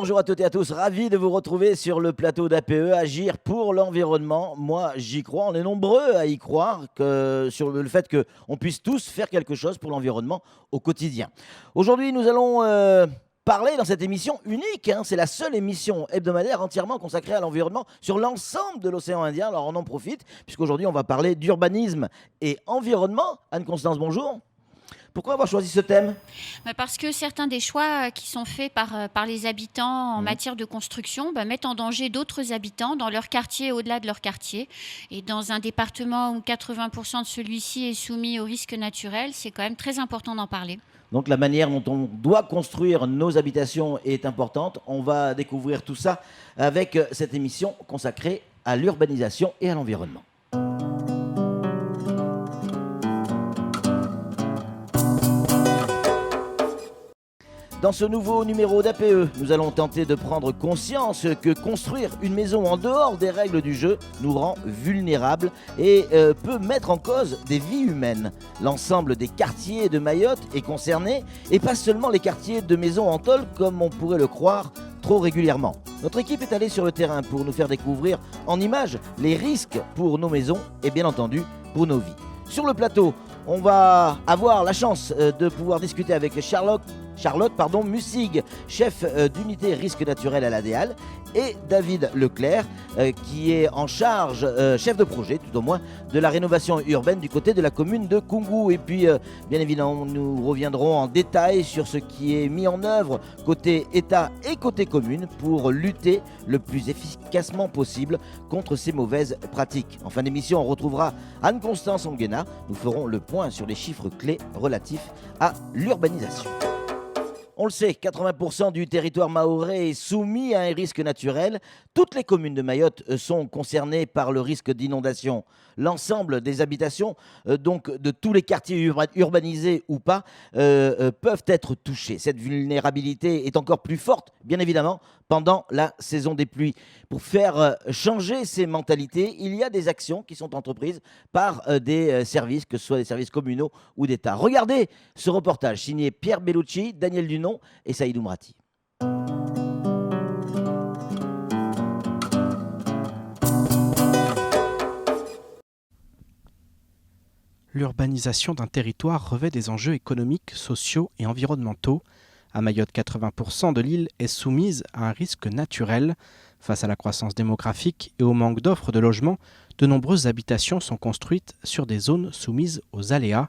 bonjour à toutes et à tous. Ravi de vous retrouver sur le plateau d'APE, Agir pour l'environnement. Moi, j'y crois. On est nombreux à y croire sur le fait qu'on puisse tous faire quelque chose pour l'environnement au quotidien. Aujourd'hui, nous allons parler dans cette émission unique. C'est la seule émission hebdomadaire entièrement consacrée à l'environnement sur l'ensemble de l'océan Indien. Alors, on en profite puisqu'aujourd'hui, on va parler d'urbanisme et environnement. Anne-Constance, bonjour. Pourquoi avoir choisi ce thème ? Parce que certains des choix qui sont faits par les habitants en matière de construction mettent en danger d'autres habitants dans leur quartier et au-delà de leur quartier. Et dans un département où 80% de celui-ci est soumis aux risques naturels, c'est quand même très important d'en parler. Donc la manière dont on doit construire nos habitations est importante. On va découvrir tout ça avec cette émission consacrée à l'urbanisation et à l'environnement. Dans ce nouveau numéro d'APE, nous allons tenter de prendre conscience que construire une maison en dehors des règles du jeu nous rend vulnérables et peut mettre en cause des vies humaines. L'ensemble des quartiers de Mayotte est concerné et pas seulement les quartiers de maisons en tôle comme on pourrait le croire trop régulièrement. Notre équipe est allée sur le terrain pour nous faire découvrir en images les risques pour nos maisons et bien entendu pour nos vies. Sur le plateau, on va avoir la chance de pouvoir discuter avec Charlotte Mussig, chef d'unité risque naturel à l'ADEAL, et David Leclerc, qui est en charge, chef de projet tout au moins, de la rénovation urbaine du côté de la commune de Koungou. Et puis, bien évidemment, nous reviendrons en détail sur ce qui est mis en œuvre côté État et côté commune pour lutter le plus efficacement possible contre ces mauvaises pratiques. En fin d'émission, on retrouvera Anne-Constance Onguena. Nous ferons le point sur les chiffres clés relatifs à l'urbanisation. On le sait, 80% du territoire mahorais est soumis à un risque naturel. Toutes les communes de Mayotte sont concernées par le risque d'inondation. L'ensemble des habitations, donc de tous les quartiers urbanisés ou pas, peuvent être touchés. Cette vulnérabilité est encore plus forte, bien évidemment, pendant la saison des pluies. Pour faire changer ces mentalités, il y a des actions qui sont entreprises par des services, que ce soit des services communaux ou d'État. Regardez ce reportage signé Pierre Bellucci, Daniel Dunon et Saïd Oumrati. L'urbanisation d'un territoire revêt des enjeux économiques, sociaux et environnementaux. À Mayotte, 80% de l'île est soumise à un risque naturel. Face à la croissance démographique et au manque d'offres de logements, de nombreuses habitations sont construites sur des zones soumises aux aléas.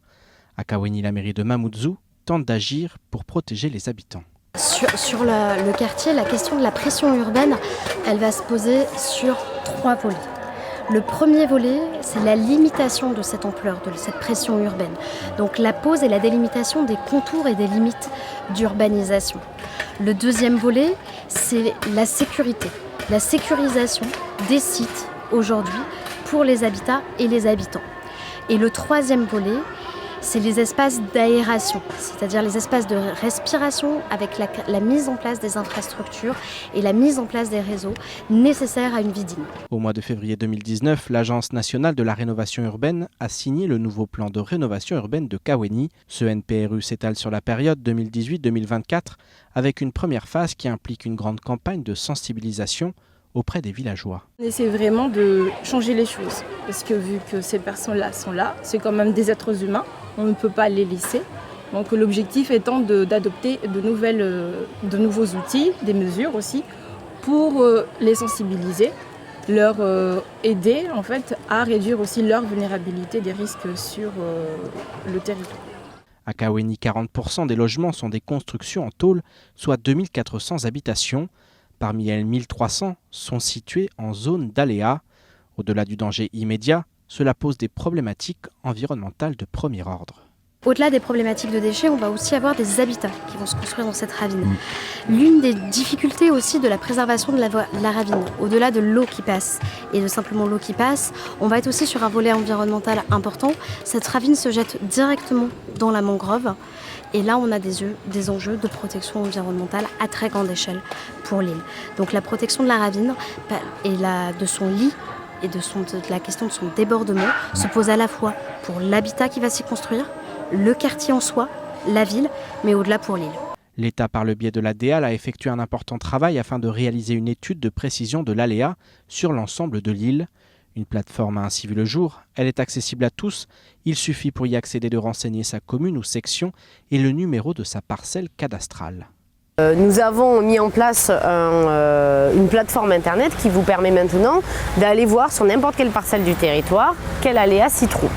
À Kaweni, la mairie de Mamoudzou tente d'agir pour protéger les habitants. Sur le quartier, la question de la pression urbaine, elle va se poser sur 3 volets. Le premier volet, c'est la limitation de cette ampleur, de cette pression urbaine. Donc la pose et la délimitation des contours et des limites d'urbanisation. Le deuxième volet, c'est la sécurité, la sécurisation des sites aujourd'hui pour les habitats et les habitants. Et le troisième volet, c'est les espaces d'aération, c'est-à-dire les espaces de respiration avec la mise en place des infrastructures et la mise en place des réseaux nécessaires à une vie digne. Au mois de février 2019, l'Agence nationale de la rénovation urbaine a signé le nouveau plan de rénovation urbaine de Kaweni. Ce NPRU s'étale sur la période 2018-2024 avec une première phase qui implique une grande campagne de sensibilisation auprès des villageois. On essaie vraiment de changer les choses parce que vu que ces personnes-là sont là, c'est quand même des êtres humains, on ne peut pas les laisser. Donc l'objectif étant d'adopter de nouveaux outils, des mesures aussi, pour les sensibiliser, leur aider en fait à réduire aussi leur vulnérabilité des risques sur le territoire. À Kaweni, 40% des logements sont des constructions en tôle, soit 2400 habitations. Parmi elles, 1300 sont situées en zone d'aléas. Au-delà du danger immédiat, cela pose des problématiques environnementales de premier ordre. Au-delà des problématiques de déchets, on va aussi avoir des habitats qui vont se construire dans cette ravine. L'une des difficultés aussi de la préservation de la ravine, au-delà de l'eau qui passe et de simplement l'eau qui passe, on va être aussi sur un volet environnemental important. Cette ravine se jette directement dans la mangrove. Et là, on a des enjeux de protection environnementale à très grande échelle pour l'île. Donc la protection de la ravine et de son lit et de la question de son débordement se pose à la fois pour l'habitat qui va s'y construire, le quartier en soi, la ville, mais au-delà pour l'île. L'État, par le biais de la DEAL, a effectué un important travail afin de réaliser une étude de précision de l'aléa sur l'ensemble de l'île. Une plateforme a ainsi vu le jour. Elle est accessible à tous. Il suffit pour y accéder de renseigner sa commune ou section et le numéro de sa parcelle cadastrale. Nous avons mis en place une plateforme internet qui vous permet maintenant d'aller voir sur n'importe quelle parcelle du territoire quel aléa s'y trouve.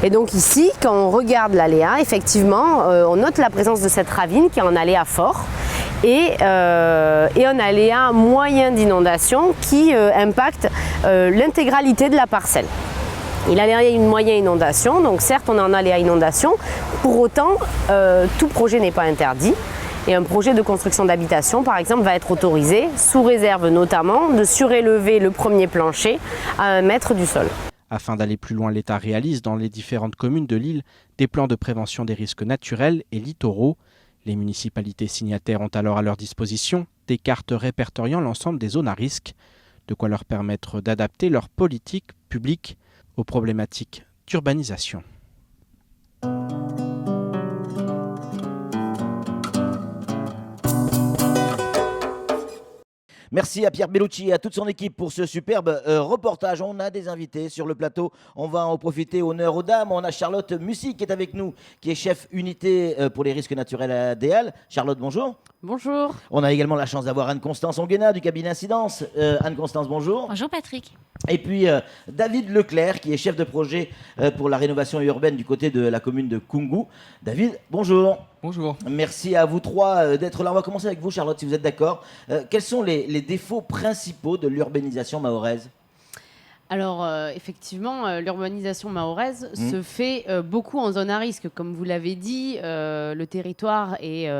Et donc ici, quand on regarde l'aléa, effectivement, on note la présence de cette ravine qui est en aléa fort et un aléa moyen d'inondation qui impacte l'intégralité de la parcelle. Il a une moyenne inondation, donc certes on est en aléa inondation, pour autant tout projet n'est pas interdit. Et un projet de construction d'habitation, par exemple, va être autorisé, sous réserve notamment, de surélever le premier plancher à 1 mètre du sol. Afin d'aller plus loin, l'État réalise dans les différentes communes de l'île des plans de prévention des risques naturels et littoraux. Les municipalités signataires ont alors à leur disposition des cartes répertoriant l'ensemble des zones à risque, de quoi leur permettre d'adapter leur politique publique aux problématiques d'urbanisation. Merci à Pierre Bellucci et à toute son équipe pour ce superbe reportage. On a des invités sur le plateau. On va en profiter. Honneur aux dames. On a Charlotte Mussy qui est avec nous, qui est chef unité pour les risques naturels à DEAL. Charlotte, bonjour. Bonjour. On a également la chance d'avoir Anne-Constance Onguena du cabinet Incidence. Anne-Constance, bonjour. Bonjour Patrick. Et puis David Leclerc qui est chef de projet pour la rénovation urbaine du côté de la commune de Koungou. David, bonjour. Bonjour. Merci à vous trois d'être là. On va commencer avec vous, Charlotte, si vous êtes d'accord. Quels sont les défauts principaux de l'urbanisation mahoraise ? Alors, effectivement, l'urbanisation mahoraise se fait beaucoup en zone à risque. Comme vous l'avez dit, le territoire est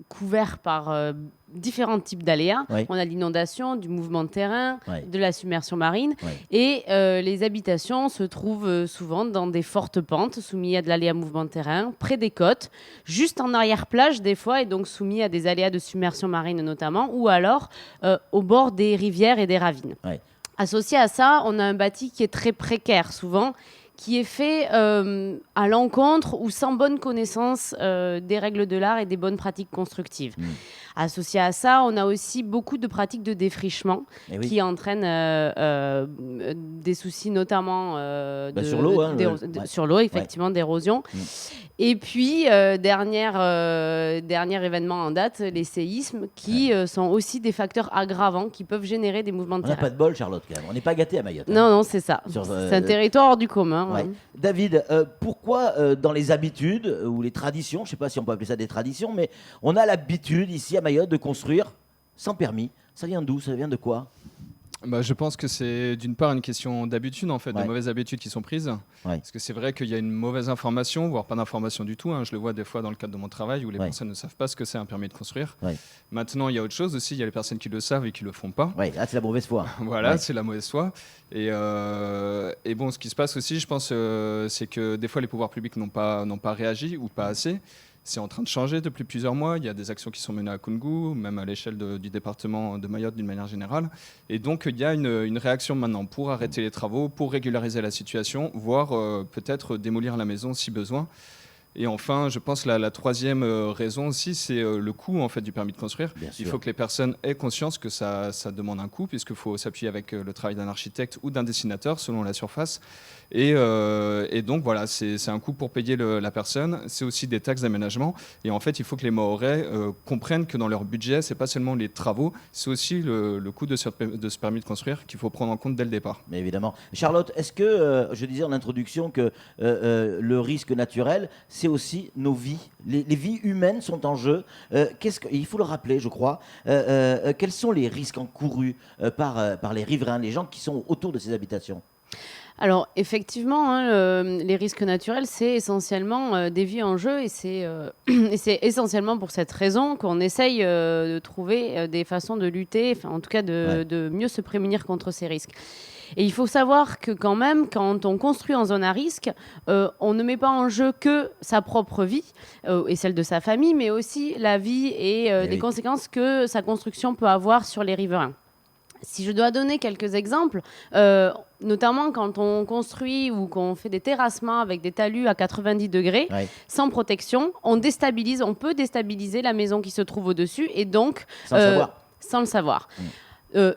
couvert par différents types d'aléas. Oui. On a l'inondation, du mouvement de terrain, de la submersion marine. Et les habitations se trouvent souvent dans des fortes pentes, soumises à de l'aléa mouvement de terrain, près des côtes, juste en arrière-plage des fois, et donc soumis à des aléas de submersion marine notamment, ou alors au bord des rivières et des ravines. Associé à ça, on a un bâti qui est très précaire souvent, qui est fait à l'encontre ou sans bonne connaissance des règles de l'art et des bonnes pratiques constructives. Associé à ça, on a aussi beaucoup de pratiques de défrichement qui entraînent des soucis notamment sur l'eau, sur l'eau, effectivement, d'érosion. Et puis, dernier événement en date, les séismes qui sont aussi des facteurs aggravants qui peuvent générer des mouvements de terrain. On n'a pas de bol, Charlotte, quand même. On n'est pas gâtés à Mayotte. Non, c'est ça. C'est un territoire hors du commun. David, pourquoi dans les habitudes ou les traditions, je ne sais pas si on peut appeler ça des traditions, mais on a l'habitude ici à Mayotte de construire sans permis? Ça vient d'où? Ça vient de quoi? Je pense que c'est d'une part une question d'habitude, en fait, de mauvaises habitudes qui sont prises. Parce que c'est vrai qu'il y a une mauvaise information, voire pas d'information du tout. Je le vois des fois dans le cadre de mon travail où les personnes ne savent pas ce que c'est un permis de construire. Maintenant, il y a autre chose aussi. Il y a les personnes qui le savent et qui le font pas. Là, c'est la mauvaise foi. Voilà, c'est la mauvaise foi. Et bon, ce qui se passe aussi, je pense, c'est que des fois, les pouvoirs publics n'ont pas réagi ou pas assez. C'est en train de changer depuis plusieurs mois. Il y a des actions qui sont menées à Koungou, même à l'échelle du département de Mayotte d'une manière générale. Et donc, il y a une réaction maintenant pour arrêter les travaux, pour régulariser la situation, voire peut-être démolir la maison si besoin. Et enfin, je pense la troisième raison aussi, c'est le coût en fait, du permis de construire. Il faut que les personnes aient conscience que ça demande un coût, puisqu'il faut s'appuyer avec le travail d'un architecte ou d'un dessinateur selon la surface. Et donc voilà, c'est un coût pour payer la personne. C'est aussi des taxes d'aménagement. Et en fait, il faut que les Mahorais comprennent que dans leur budget, c'est pas seulement les travaux, c'est aussi le coût de ce permis de construire qu'il faut prendre en compte dès le départ. Mais évidemment. Charlotte, est-ce que, je disais en introduction que le risque naturel, c'est aussi nos vies. Les vies humaines sont en jeu. Il faut le rappeler, je crois. Quels sont les risques encourus par les riverains, les gens qui sont autour de ces habitations ? Alors, effectivement, les risques naturels, c'est essentiellement des vies en jeu et c'est essentiellement pour cette raison qu'on essaye de trouver des façons de lutter, en tout cas de mieux se prémunir contre ces risques. Et il faut savoir que quand même, quand on construit en zone à risque, on ne met pas en jeu que sa propre vie et celle de sa famille, mais aussi la vie et les conséquences que sa construction peut avoir sur les riverains. Si je dois donner quelques exemples, notamment quand on construit ou qu'on fait des terrassements avec des talus à 90 degrés, sans protection, on peut déstabiliser la maison qui se trouve au-dessus et donc... Sans le savoir.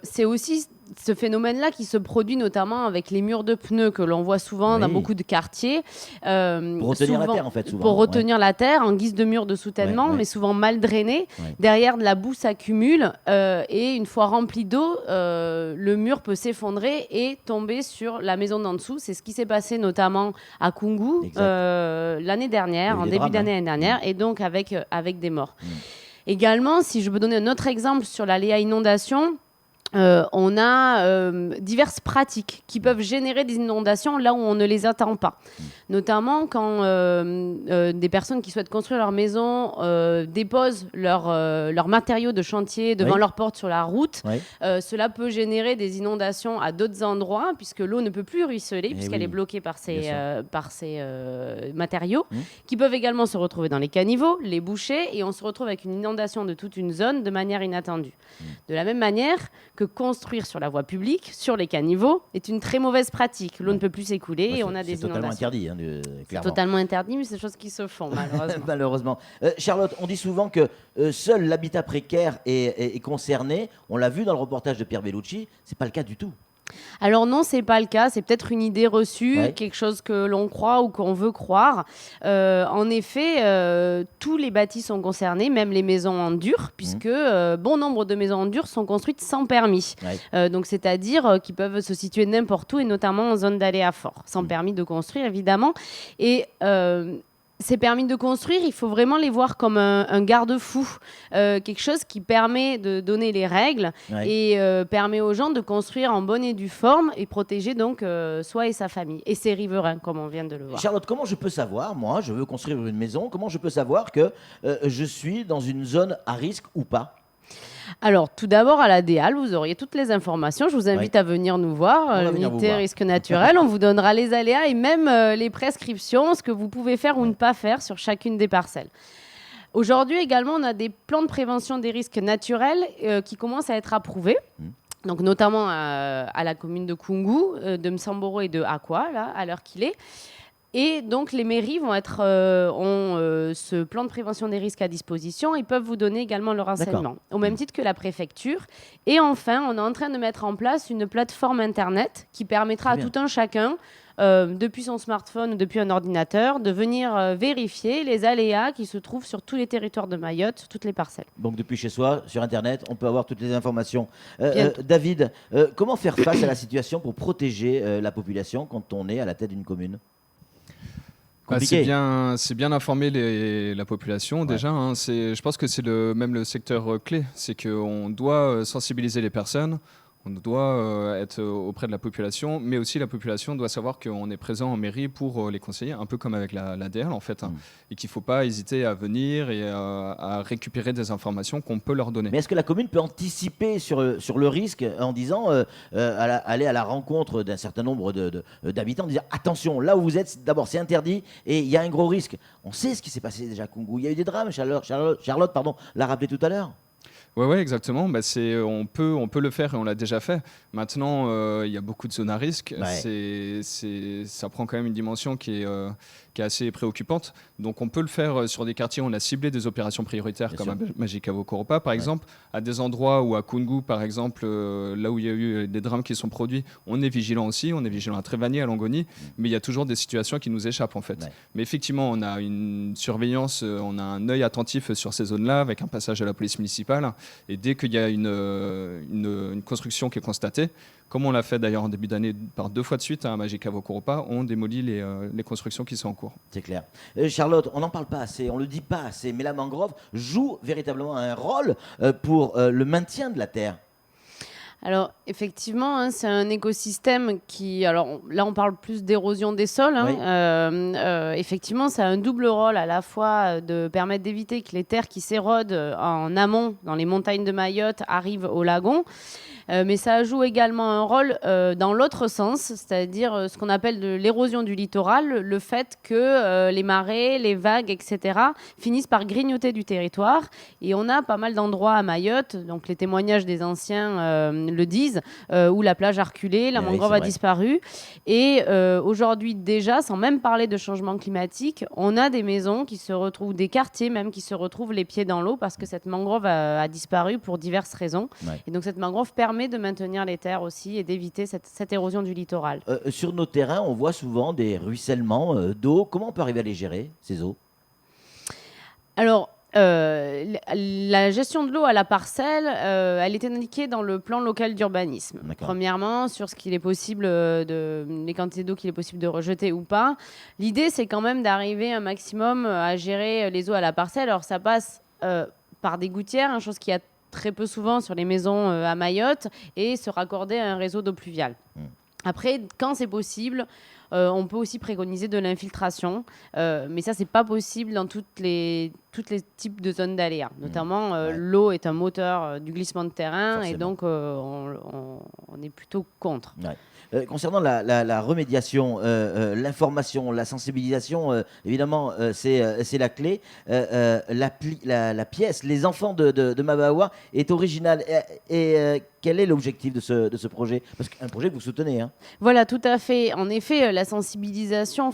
C'est aussi ce phénomène-là qui se produit notamment avec les murs de pneus que l'on voit souvent dans beaucoup de quartiers. Pour retenir la terre, en fait, souvent. Pour retenir la terre en guise de mur de soutènement, mais souvent mal drainé. Derrière, de la boue s'accumule et une fois rempli d'eau, le mur peut s'effondrer et tomber sur la maison d'en dessous. C'est ce qui s'est passé notamment à Koungou l'année dernière, en début d'année dernière, et donc avec des morts. Également, si je peux donner un autre exemple sur l'aléa inondation, on a diverses pratiques qui peuvent générer des inondations là où on ne les attend pas. Notamment quand des personnes qui souhaitent construire leur maison déposent leurs matériaux de chantier devant leur porte sur la route. Cela peut générer des inondations à d'autres endroits puisque l'eau ne peut plus ruisseler puisqu'elle est bloquée par ces matériaux qui peuvent également se retrouver dans les caniveaux, les bouchers, et on se retrouve avec une inondation de toute une zone de manière inattendue. De la même manière que construire sur la voie publique, sur les caniveaux, est une très mauvaise pratique. L'eau ne peut plus s'écouler et on a des inondations. C'est totalement interdit, clairement. C'est totalement interdit, mais c'est des choses qui se font, malheureusement. Malheureusement. Charlotte, on dit souvent que seul l'habitat précaire est concerné. On l'a vu dans le reportage de Pierre Bellucci, c'est pas le cas du tout. Alors non, c'est pas le cas. C'est peut-être une idée reçue, quelque chose que l'on croit ou qu'on veut croire. En effet, tous les bâtis sont concernés, même les maisons en dur, puisque bon nombre de maisons en dur sont construites sans permis. Donc c'est-à-dire qu'ils peuvent se situer n'importe où et notamment en zone d'aléa fort, sans permis de construire évidemment. Et ces permis de construire, il faut vraiment les voir comme un garde-fou, quelque chose qui permet de donner les règles et permet aux gens de construire en bonne et due forme et protéger donc soi et sa famille et ses riverains, comme on vient de le voir. Charlotte, comment je peux savoir, moi, je veux construire une maison, comment je peux savoir que je suis dans une zone à risque ou pas ? Alors, tout d'abord, à la DEAL, vous auriez toutes les informations. Je vous invite à venir nous voir. L'unité risque naturel, on vous donnera les aléas et même les prescriptions, ce que vous pouvez faire ou ne pas faire sur chacune des parcelles. Aujourd'hui, également, on a des plans de prévention des risques naturels qui commencent à être approuvés. Donc, notamment à la commune de Koungou, de Msamboro et de Akwa, là, à l'heure qu'il est. Et donc, les mairies ont ce plan de prévention des risques à disposition. Ils peuvent vous donner également le renseignement, au même titre que la préfecture. Et enfin, on est en train de mettre en place une plateforme Internet qui permettra à tout un chacun, depuis son smartphone ou depuis un ordinateur, de venir vérifier les aléas qui se trouvent sur tous les territoires de Mayotte, sur toutes les parcelles. Donc, depuis chez soi, sur Internet, on peut avoir toutes les informations. David, comment faire face à la situation pour protéger la population quand on est à la tête d'une commune ? C'est bien d'informer la population déjà. Je pense que c'est même le secteur clé. C'est qu'on doit sensibiliser les personnes. On doit être auprès de la population, mais aussi la population doit savoir qu'on est présent en mairie pour les conseiller, un peu comme avec la DEAL en fait, et qu'il ne faut pas hésiter à venir et à récupérer des informations qu'on peut leur donner. Mais est-ce que la commune peut anticiper sur le risque en disant, aller à la rencontre d'un certain nombre d'habitants, dire attention, là où vous êtes, d'abord c'est interdit et il y a un gros risque. On sait ce qui s'est passé déjà à Koungou, il y a eu des drames, Charlotte l'a rappelé tout à l'heure. Oui, exactement. On peut le faire et on l'a déjà fait. Maintenant, il y a beaucoup de zones à risque. Ça prend quand même une dimension qui est assez préoccupante. Donc, on peut le faire sur des quartiers où on a ciblé des opérations prioritaires, comme à Majicavo Koropa, par exemple. À des endroits où, à Koungou, par exemple, là où il y a eu des drames qui sont produits, on est vigilant aussi. On est vigilant à Trévani, à Longoni. Mais il y a toujours des situations qui nous échappent, en fait. Mais effectivement, on a une surveillance, on a un œil attentif sur ces zones-là, avec un passage de la police municipale. Et dès qu'il y a une construction qui est constatée, comme on l'a fait d'ailleurs en début d'année par 2 fois de suite à Majicavo Koropa, on démolit les constructions qui sont en cours. C'est clair. Charlotte, on n'en parle pas assez, on ne le dit pas assez, mais la mangrove joue véritablement un rôle pour le maintien de la terre. Alors, effectivement, c'est un écosystème qui... Alors, là, on parle plus d'érosion des sols. Effectivement, ça a un double rôle, à la fois de permettre d'éviter que les terres qui s'érodent en amont, dans les montagnes de Mayotte, arrivent au lagon. mais ça joue également un rôle dans l'autre sens, c'est-à-dire ce qu'on appelle de l'érosion du littoral, le fait que les marées, les vagues, etc. finissent par grignoter du territoire. Et on a pas mal d'endroits à Mayotte, donc les témoignages des anciens le disent, où la plage a reculé, la mangrove a disparu. Et aujourd'hui déjà, sans même parler de changement climatique, on a des maisons qui se retrouvent, des quartiers même qui se retrouvent les pieds dans l'eau parce que cette mangrove a disparu pour diverses raisons. Ouais. Et donc cette mangrove permet de maintenir les terres aussi et d'éviter cette érosion du littoral. Sur nos terrains, on voit souvent des ruissellements d'eau. Comment on peut arriver à les gérer, ces eaux ? Alors, la gestion de l'eau à la parcelle, elle est indiquée dans le plan local d'urbanisme. Premièrement, sur ce qu'il est possible les quantités d'eau qu'il est possible de rejeter ou pas. L'idée, c'est quand même d'arriver un maximum à gérer les eaux à la parcelle. Alors, ça passe par des gouttières, chose qui a très peu souvent sur les maisons à Mayotte, et se raccorder à un réseau d'eau pluviale. Après, quand c'est possible, on peut aussi préconiser de l'infiltration, mais ça, c'est pas possible dans tous les types de zones d'aléa. Notamment, l'eau est un moteur du glissement de terrain. Forcément. Et donc on est plutôt contre. Ouais. Concernant la remédiation, l'information, la sensibilisation, évidemment, c'est la clé. La pièce, les enfants de Mabawa est originale. Et quel est l'objectif de ce projet ? Parce qu'un projet que vous soutenez. Hein. Voilà, tout à fait. En effet, la sensibilisation,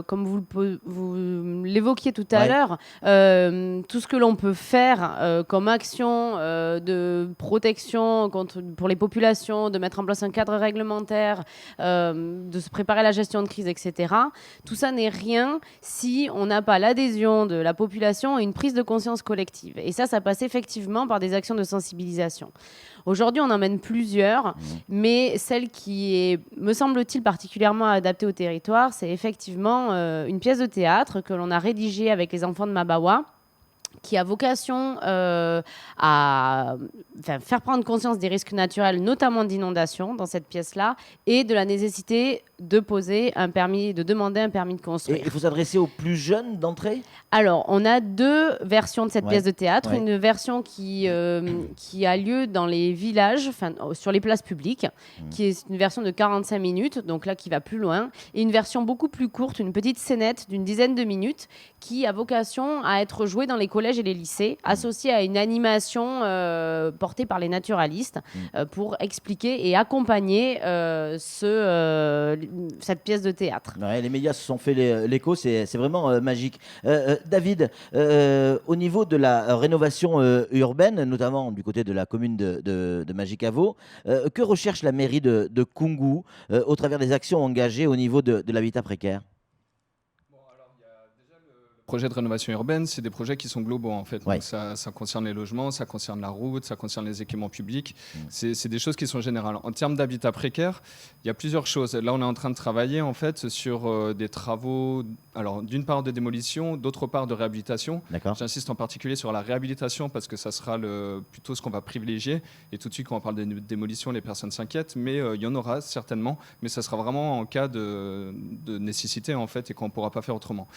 comme vous l'évoquiez tout à l'heure, tout ce que l'on peut faire comme action de protection pour les populations, de mettre en place un cadre réglementaire, de se préparer à la gestion de crise, etc. Tout ça n'est rien si on n'a pas l'adhésion de la population et une prise de conscience collective. Et ça passe effectivement par des actions de sensibilisation. Aujourd'hui, on en mène plusieurs, mais celle qui est, me semble-t-il, particulièrement adaptée au territoire, c'est effectivement une pièce de théâtre que l'on a rédigée avec les enfants de Mabawa, qui a vocation à faire prendre conscience des risques naturels, notamment d'inondation dans cette pièce-là, et de la nécessité de demander un permis de construire. Et il faut s'adresser aux plus jeunes d'entrée ? Alors, on a deux versions de cette pièce de théâtre. Une version qui a lieu dans les villages, sur les places publiques, qui est une version de 45 minutes, donc là qui va plus loin, et une version beaucoup plus courte, une petite scénette d'une dizaine de minutes, qui a vocation à être jouée dans les collèges et les lycées, associée à une animation portée par les naturalistes pour expliquer et accompagner cette pièce de théâtre. Ouais, les médias se sont fait l'écho, c'est vraiment magique. David, au niveau de la rénovation urbaine, notamment du côté de la commune de Majicavo, que recherche la mairie de Koungou au travers des actions engagées au niveau de l'habitat précaire ? Projets de rénovation urbaine, c'est des projets qui sont globaux en fait. Donc ça concerne les logements, ça concerne la route, ça concerne les équipements publics. C'est des choses qui sont générales. En termes d'habitat précaire, il y a plusieurs choses. Là, on est en train de travailler en fait sur des travaux, alors d'une part de démolition, d'autre part de réhabilitation. J'insiste en particulier sur la réhabilitation parce que ça sera plutôt ce qu'on va privilégier. Et tout de suite, quand on parle de démolition, les personnes s'inquiètent, mais il y en aura certainement. Mais ça sera vraiment en cas de nécessité en fait et qu'on ne pourra pas faire autrement.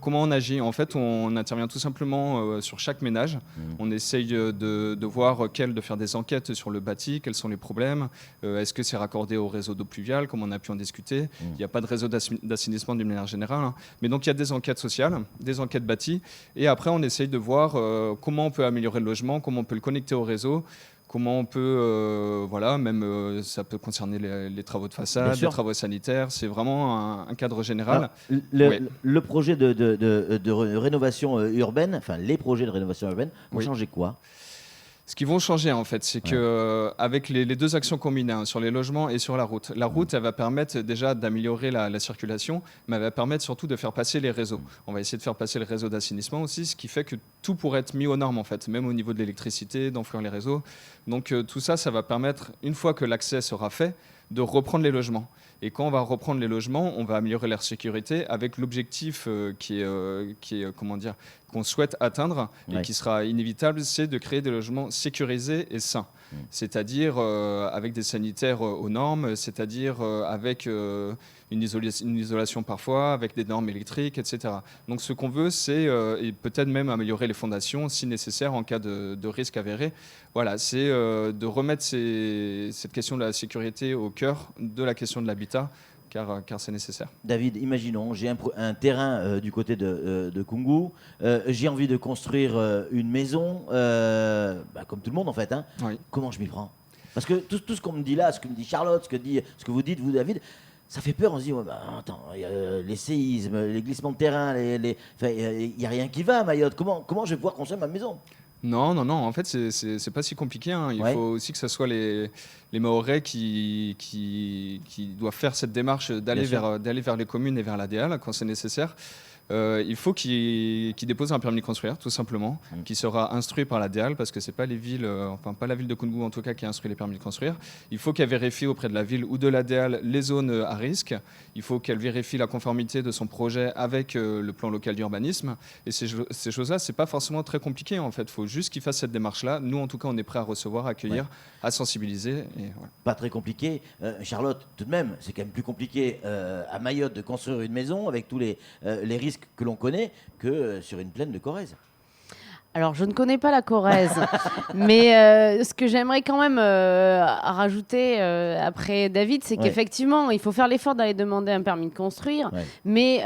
Comment on agit ? En fait, on intervient tout simplement sur chaque ménage. On essaye de voir de faire des enquêtes sur le bâti, quels sont les problèmes, est-ce que c'est raccordé au réseau d'eau pluviale, comme on a pu en discuter. Il n'y a pas de réseau d'assainissement d'une manière générale. Hein. Mais donc, il y a des enquêtes sociales, des enquêtes bâties. Et après, on essaye de voir comment on peut améliorer le logement, comment on peut le connecter au réseau. Comment on peut, ça peut concerner les travaux de façade, les travaux sanitaires. C'est vraiment un cadre général. Alors, le projet de rénovation urbaine, les projets de rénovation urbaine, vont changer quoi ? Ce qui vont changer en fait, c'est qu'avec les deux actions combinées, sur les logements et sur la route, elle va permettre déjà d'améliorer la circulation, mais elle va permettre surtout de faire passer les réseaux. On va essayer de faire passer le réseau d'assainissement aussi, ce qui fait que tout pourrait être mis aux normes en fait, même au niveau de l'électricité, d'enfouir les réseaux. Donc tout ça va permettre, une fois que l'accès sera fait, de reprendre les logements. Et quand on va reprendre les logements, on va améliorer leur sécurité avec l'objectif qu'on souhaite atteindre et Ouais. qui sera inévitable, c'est de créer des logements sécurisés et sains. C'est-à-dire avec des sanitaires aux normes, c'est-à-dire avec une isolation parfois, avec des normes électriques, etc. Donc ce qu'on veut, c'est et peut-être même améliorer les fondations si nécessaire en cas de risque avéré. Voilà, c'est de remettre cette question de la sécurité au cœur de la question de l'habitat, car c'est nécessaire. David, imaginons, j'ai un terrain du côté de Kungu, j'ai envie de construire une maison, comme tout le monde en fait. Hein. Oui. Comment je m'y prends? Parce que tout ce qu'on me dit là, ce que me dit Charlotte, ce que vous dites, vous David, ça fait peur. On se dit, ouais, attends, y a, les séismes, les glissements de terrain, il n'y a rien qui va à Mayotte. Comment je vais pouvoir construire ma maison? Non. En fait, c'est pas si compliqué. Hein. Il faut aussi que ce soit les Mahorais qui doivent faire cette démarche d'aller vers les communes et vers l'ADL quand c'est nécessaire. Il faut qu'ils déposent un permis de construire, tout simplement, qui sera instruit par la DEAL, parce que c'est pas les villes, pas la ville de Kungu en tout cas, qui instruit les permis de construire. Il faut qu'elle vérifie auprès de la ville ou de la DEAL les zones à risque. Il faut qu'elle vérifie la conformité de son projet avec le plan local d'urbanisme. Et ces choses-là, c'est pas forcément très compliqué en fait. Il faut juste qu'ils fassent cette démarche-là. Nous, en tout cas, on est prêts à recevoir, à accueillir, à sensibiliser. Et voilà. Pas très compliqué. Charlotte, tout de même, c'est quand même plus compliqué à Mayotte de construire une maison avec tous les risques que l'on connaît que sur une plaine de Corrèze. Alors, je ne connais pas la Corrèze, mais ce que j'aimerais quand même rajouter après David, c'est qu'effectivement, il faut faire l'effort d'aller demander un permis de construire, mais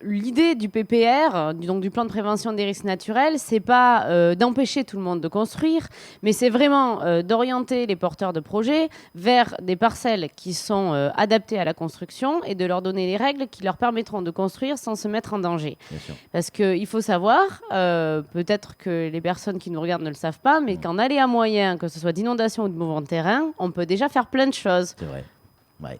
l'idée du PPR, donc du plan de prévention des risques naturels, c'est pas d'empêcher tout le monde de construire, mais c'est vraiment d'orienter les porteurs de projets vers des parcelles qui sont adaptées à la construction et de leur donner les règles qui leur permettront de construire sans se mettre en danger. Parce qu'il faut savoir, peut-être que les personnes qui nous regardent ne le savent pas, mais qu'en aléa moyen, que ce soit d'inondation ou de mouvement de terrain, on peut déjà faire plein de choses. C'est vrai. Ouais.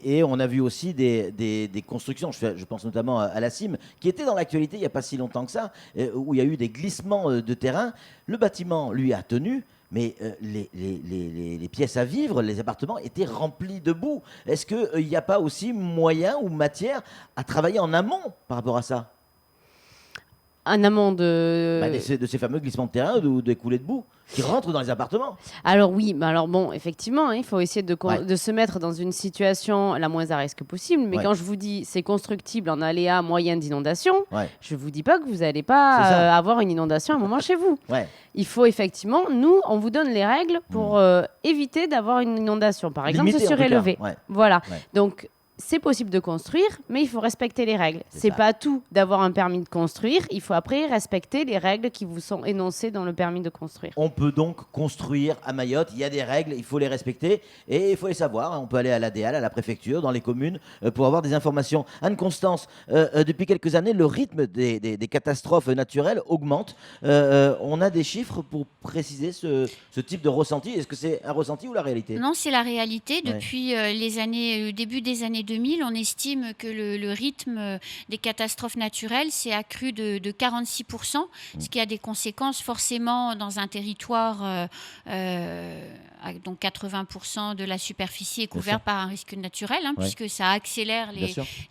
Et on a vu aussi des constructions, je pense notamment à la CIM, qui était dans l'actualité il n'y a pas si longtemps que ça, où il y a eu des glissements de terrain. Le bâtiment, lui, a tenu, mais les pièces à vivre, les appartements étaient remplis de boue. Est-ce qu'il n'y a pas aussi moyen ou matière à travailler en amont par rapport à ça? En amont de ces fameux glissements de terrain ou des coulées de boue qui rentrent dans les appartements. Alors oui, alors bon, effectivement, il faut essayer de se mettre dans une situation la moins à risque possible. Mais quand je vous dis c'est constructible en aléa moyen d'inondation, je ne vous dis pas que vous n'allez pas avoir une inondation à un moment chez vous. Il faut effectivement, nous, on vous donne les règles pour éviter d'avoir une inondation. Par exemple, se surélever. Voilà. Donc, c'est possible de construire, mais il faut respecter les règles. C'est pas tout d'avoir un permis de construire. Il faut après respecter les règles qui vous sont énoncées dans le permis de construire. On peut donc construire à Mayotte. Il y a des règles, il faut les respecter et il faut les savoir. On peut aller à l'ADL, à la préfecture, dans les communes pour avoir des informations. Anne-Constance, depuis quelques années, le rythme des catastrophes naturelles augmente. On a des chiffres pour préciser ce type de ressenti. Est-ce que c'est un ressenti ou la réalité? Non, c'est la réalité. Depuis le début des années 2000, on estime que le rythme des catastrophes naturelles s'est accru de 46%, ce qui a des conséquences forcément dans un territoire, donc 80% de la superficie est couverte par un risque naturel, puisque ça accélère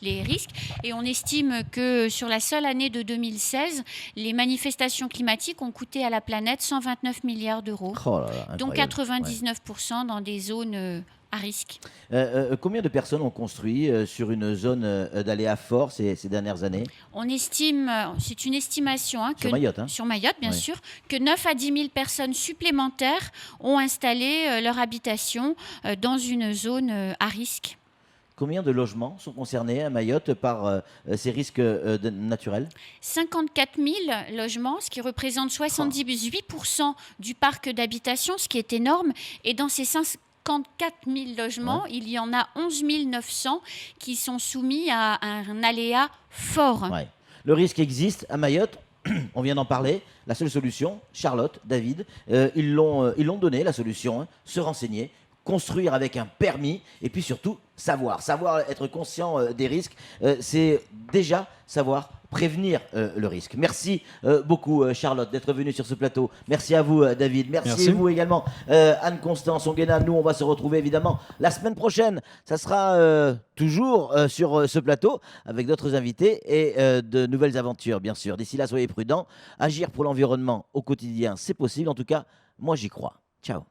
les risques. Et on estime que sur la seule année de 2016, les manifestations climatiques ont coûté à la planète 129 milliards d'euros, dont 99% dans des zones à risque. Combien de personnes ont construit sur une zone d'aléa fort ces dernières années? On estime, c'est une estimation, sur Mayotte, bien sûr, que 9 à 10 000 personnes supplémentaires ont installé leur habitation dans une zone à risque. Combien de logements sont concernés à Mayotte par ces risques naturels? 54 000 logements, ce qui représente 78% du parc d'habitation, ce qui est énorme. Et dans ces 54 000 logements, il y en a 11 900 qui sont soumis à un aléa fort. Le risque existe à Mayotte, on vient d'en parler. La seule solution, Charlotte, David, ils l'ont donné, la solution, se renseigner, construire avec un permis et puis surtout savoir être conscient des risques, c'est déjà savoir prévenir le risque. Merci beaucoup Charlotte d'être venue sur ce plateau. Merci à vous David. Merci à vous également Anne-Constance Onguena. Nous on va se retrouver évidemment la semaine prochaine. Ça sera toujours sur ce plateau avec d'autres invités et de nouvelles aventures bien sûr. D'ici là soyez prudents. Agir pour l'environnement au quotidien c'est possible. En tout cas moi j'y crois. Ciao.